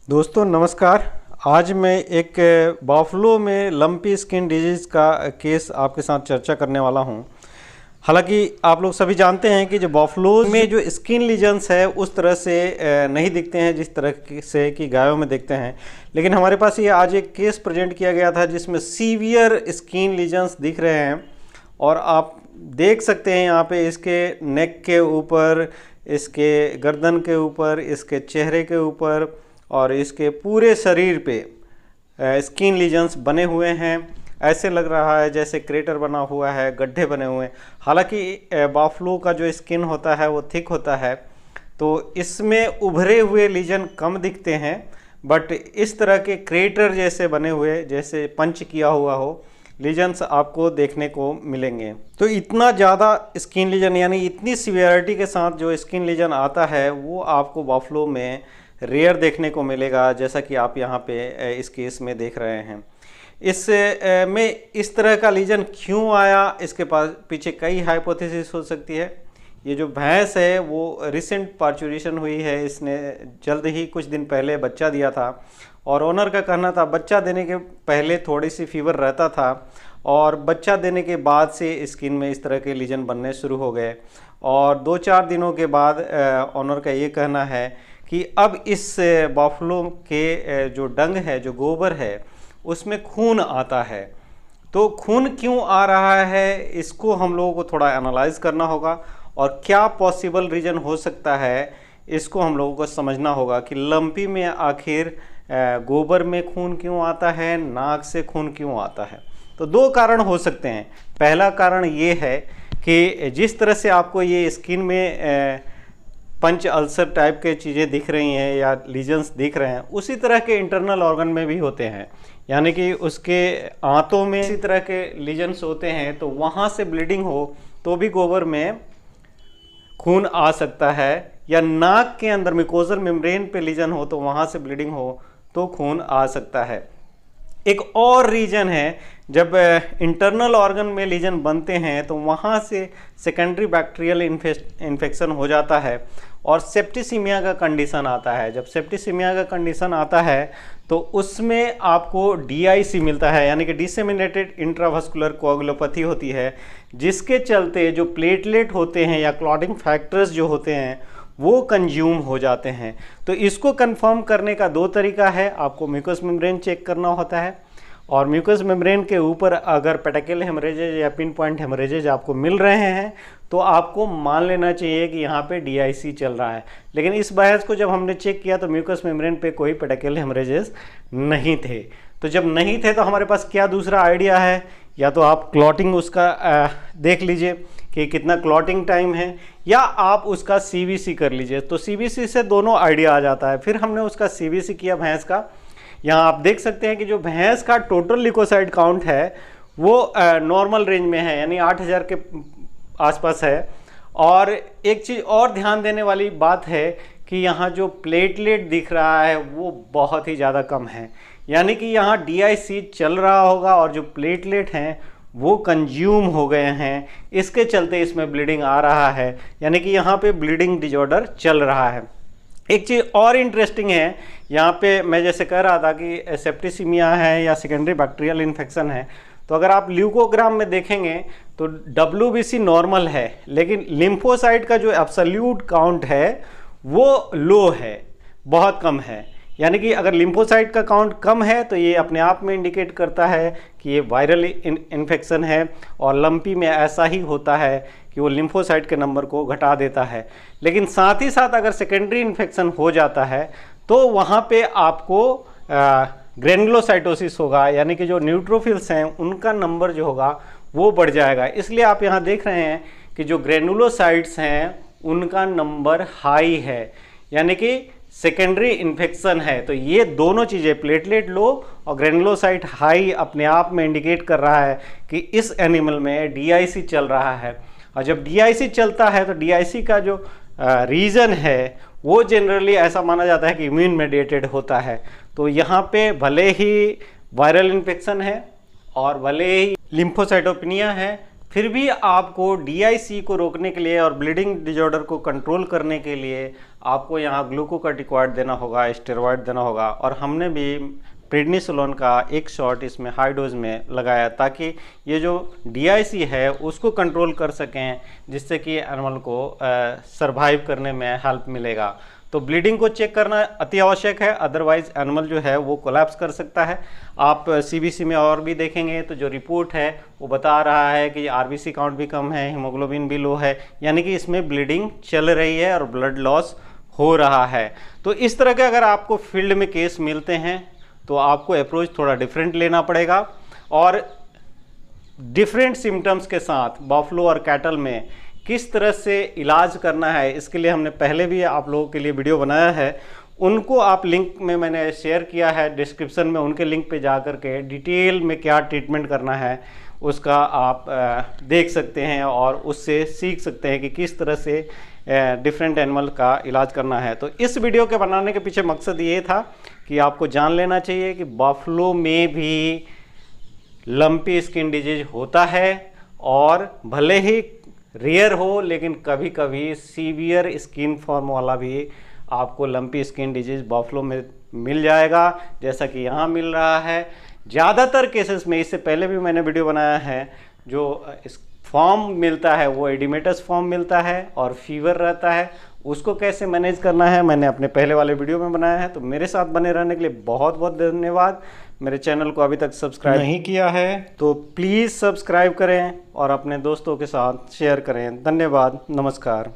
दोस्तों नमस्कार। आज मैं एक बफलो में लंपी स्किन डिजीज़ का केस आपके साथ चर्चा करने वाला हूं। हालांकि आप लोग सभी जानते हैं कि जो बफलोज में जो स्किन लीजन्स है उस तरह से नहीं दिखते हैं जिस तरह से कि गायों में दिखते हैं। लेकिन हमारे पास ये आज एक केस प्रेजेंट किया गया था जिसमें सीवियर स्किन लीजन्स दिख रहे हैं और आप देख सकते हैं यहाँ पे इसके नेक के ऊपर, इसके गर्दन के ऊपर, इसके चेहरे के ऊपर और इसके पूरे शरीर पे स्किन लीजन्स बने हुए हैं। ऐसे लग रहा है जैसे क्रेटर बना हुआ है, गड्ढे बने हुए हैं। हालांकि बफलो का जो स्किन होता है वो थिक होता है, तो इसमें उभरे हुए लीजन कम दिखते हैं, बट इस तरह के क्रेटर जैसे बने हुए, जैसे पंच किया हुआ हो, लीजन्स आपको देखने को मिलेंगे। तो इतना ज़्यादा स्किन लीजन यानी इतनी सीवियरिटी के साथ जो स्किन लीजन आता है वो आपको बफलो में रेयर देखने को मिलेगा, जैसा कि आप यहाँ पे इस केस में देख रहे हैं। इस में इस तरह का लीजन क्यों आया, इसके पास पीछे कई हाइपोथेसिस हो सकती है। ये जो भैंस है वो रिसेंट पार्चुरेशन हुई है, इसने जल्द ही कुछ दिन पहले बच्चा दिया था और ओनर का कहना था बच्चा देने के पहले थोड़ी सी फीवर रहता था और बच्चा देने के बाद से स्किन में इस तरह के लीजन बनने शुरू हो गए और 2-4 दिनों के बाद ओनर का ये कहना है कि अब इस बफलो के जो डंग है, जो गोबर है, उसमें खून आता है। तो खून क्यों आ रहा है इसको हम लोगों को थोड़ा एनालाइज करना होगा और क्या पॉसिबल रीज़न हो सकता है इसको हम लोगों को समझना होगा कि लंपी में आखिर गोबर में खून क्यों आता है, नाक से खून क्यों आता है। तो 2 कारण हो सकते हैं। पहला कारण ये है कि जिस तरह से आपको ये स्किन में पंच अल्सर टाइप के चीज़ें दिख रही हैं या लीजन्स दिख रहे हैं, उसी तरह के इंटरनल ऑर्गन में भी होते हैं। यानी कि उसके आंतों में इसी तरह के लीजन्स होते हैं, तो वहाँ से ब्लीडिंग हो तो भी गोबर में खून आ सकता है, या नाक के अंदर म्यूकोजल मेम्ब्रेन पे लीजन हो तो वहाँ से ब्लीडिंग हो तो खून आ सकता है। एक और रीजन है, जब इंटरनल ऑर्गन में लीजन बनते हैं तो वहाँ से सेकेंडरी बैक्टीरियल इन्फेक्शन हो जाता है और सेप्टिसीमिया का कंडीशन आता है। जब सेप्टिसीमिया का कंडीशन आता है तो उसमें आपको डीआईसी मिलता है, यानी कि डिसेमिनेटेड इंट्रावास्कुलर कोआगुलोपैथी होती है, जिसके चलते जो प्लेटलेट होते हैं या क्लॉटिंग फैक्टर्स जो होते हैं वो कंज्यूम हो जाते हैं। तो इसको कंफर्म करने का 2 तरीका है। आपको म्यूकस मेम्ब्रेन चेक करना होता है और म्यूकस मेम्ब्रेन के ऊपर अगर पेटेकल हेमरेजेज या पिन पॉइंट हेमरेजेज आपको मिल रहे हैं तो आपको मान लेना चाहिए कि यहाँ पे डीआईसी चल रहा है। लेकिन इस बहस को जब हमने चेक किया तो म्यूकस मेम्ब्रेन पे कोई पेटेकल हेमरेजेज नहीं थे। तो जब नहीं थे तो हमारे पास क्या दूसरा आइडिया है, या तो आप क्लॉटिंग उसका देख लीजिए कि कितना क्लॉटिंग टाइम है, या आप उसका सीवीसी कर लीजिए। तो सीवीसी से दोनों आइडिया आ जाता है। फिर हमने उसका सीवीसी किया भैंस का। यहाँ आप देख सकते हैं कि जो भैंस का टोटल लिकोसाइड काउंट है वो नॉर्मल रेंज में है, यानी 8000 के आसपास है। और एक चीज़ और ध्यान देने वाली बात है कि यहाँ जो प्लेटलेट दिख रहा है वो बहुत ही ज़्यादा कम है, यानी कि यहाँ डीआईसी चल रहा होगा और जो प्लेटलेट हैं वो कंज्यूम हो गए हैं, इसके चलते इसमें ब्लीडिंग आ रहा है, यानी कि यहाँ पे ब्लीडिंग डिजॉर्डर चल रहा है। एक चीज़ और इंटरेस्टिंग है, यहाँ पे मैं जैसे कह रहा था कि सेप्टिसीमिया है या सेकेंडरी बैक्टीरियल इन्फेक्शन है, तो अगर आप ल्यूकोग्राम में देखेंगे तो WBC नॉर्मल है, लेकिन लिम्फोसाइट का जो एब्सोल्यूट काउंट है वो लो है, बहुत कम है। यानी कि अगर लिम्फोसाइट का काउंट कम है तो ये अपने आप में इंडिकेट करता है कि ये वायरल इन्फेक्शन है, और लंपी में ऐसा ही होता है कि वो लिम्फोसाइट के नंबर को घटा देता है। लेकिन साथ ही साथ अगर सेकेंडरी इन्फेक्शन हो जाता है तो वहाँ पे आपको ग्रेनुलोसाइटोसिस होगा, यानी कि जो न्यूट्रोफिल्स हैं उनका नंबर जो होगा वो बढ़ जाएगा। इसलिए आप यहाँ देख रहे हैं कि जो ग्रेनुलोसाइट्स हैं उनका नंबर हाई है, यानी कि सेकेंडरी इन्फेक्शन है। तो ये दोनों चीज़ें, प्लेटलेट लो और ग्रेनुलोसाइट हाई, अपने आप में इंडिकेट कर रहा है कि इस एनिमल में डीआईसी चल रहा है। और जब डीआईसी चलता है तो डीआईसी का जो रीज़न है वो जनरली ऐसा माना जाता है कि इम्यून मेडिएटेड होता है। तो यहाँ पे भले ही वायरल इन्फेक्शन है और भले ही लिम्फोसाइटोपेनिया है, फिर भी आपको डीआईसी को रोकने के लिए और ब्लीडिंग डिजॉर्डर को कंट्रोल करने के लिए आपको यहाँ ग्लूकोकॉर्टिकॉइड देना होगा, स्टेरॉइड देना होगा। और हमने भी प्रेडनिसोलोन का एक शॉट इसमें हाई डोज में लगाया ताकि ये जो DIC है उसको कंट्रोल कर सकें, जिससे कि एनिमल को सरवाइव करने में हेल्प मिलेगा। तो ब्लीडिंग को चेक करना अति आवश्यक है, अदरवाइज एनिमल जो है वो कोलैप्स कर सकता है। आप CBC में और भी देखेंगे तो जो रिपोर्ट है वो बता रहा है कि RBC काउंट भी कम है, हीमोग्लोबिन भी लो है, यानी कि इसमें ब्लीडिंग चल रही है और ब्लड लॉस हो रहा है। तो इस तरह के अगर आपको फील्ड में केस मिलते हैं तो आपको अप्रोच थोड़ा डिफरेंट लेना पड़ेगा। और डिफरेंट सिम्टम्स के साथ बफलो और कैटल में किस तरह से इलाज करना है, इसके लिए हमने पहले भी आप लोगों के लिए वीडियो बनाया है। उनको आप लिंक में मैंने शेयर किया है डिस्क्रिप्शन में, उनके लिंक पे जा कर के डिटेल में क्या ट्रीटमेंट करना है उसका आप देख सकते हैं और उससे सीख सकते हैं कि किस तरह से डिफरेंट एनिमल का इलाज करना है। तो इस वीडियो के बनाने के पीछे मकसद ये था कि आपको जान लेना चाहिए कि बफलो में भी लंपी स्किन डिजीज होता है, और भले ही रेयर हो लेकिन कभी कभी सीवियर स्किन फॉर्म वाला भी आपको लंपी स्किन डिजीज बफलो में मिल जाएगा, जैसा कि यहाँ मिल रहा है। ज़्यादातर केसेस में, इससे पहले भी मैंने वीडियो बनाया है, जो इस फॉर्म मिलता है वो एडिमेटस फॉर्म मिलता है और फीवर रहता है। उसको कैसे मैनेज करना है मैंने अपने पहले वाले वीडियो में बनाया है। तो मेरे साथ बने रहने के लिए बहुत बहुत धन्यवाद। मेरे चैनल को अभी तक सब्सक्राइब नहीं किया है तो प्लीज़ सब्सक्राइब करें और अपने दोस्तों के साथ शेयर करें। धन्यवाद, नमस्कार।